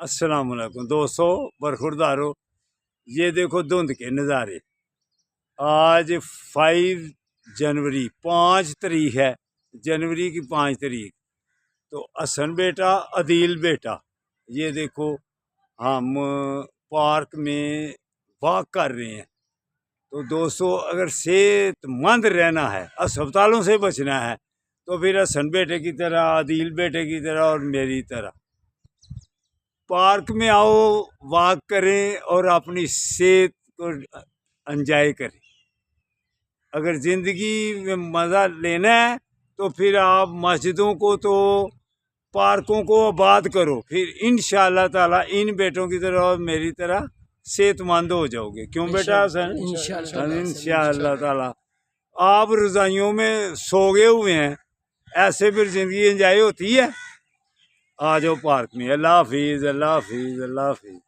अस्सलाम वालेकुम दोस्तों, बरखुरदारो। ये देखो धुंध के नज़ारे। आज 5 जनवरी 5 तारीख है, जनवरी की 5 तारीख। तो हसन बेटा, अदील बेटा, ये देखो हम पार्क में वॉक कर रहे हैं। तो दोस्तों, अगर सेहतमंद रहना है, अस्पतालों से बचना है, तो फिर हसन बेटे की तरह, अदील बेटे की तरह और मेरी तरह पार्क में आओ, वॉक करें और अपनी सेहत को एंजॉय करें। अगर ज़िंदगी में मज़ा लेना है तो फिर आप मस्जिदों को, तो पार्कों को आबाद करो। फिर इंशाअल्लाह ताला इन बेटों की तरह और मेरी तरह सेहतमंद हो जाओगे। क्यों बेटा हसन? इंशाअल्लाह ताला। आप रज़ाइयों में सोगे हुए हैं, ऐसे फिर ज़िंदगी एंजॉय होती है। आ जाओ पार्क में। अल्लाह हाफिज़, अल्लाह हाफिज़, अल्लाह हाफिज़।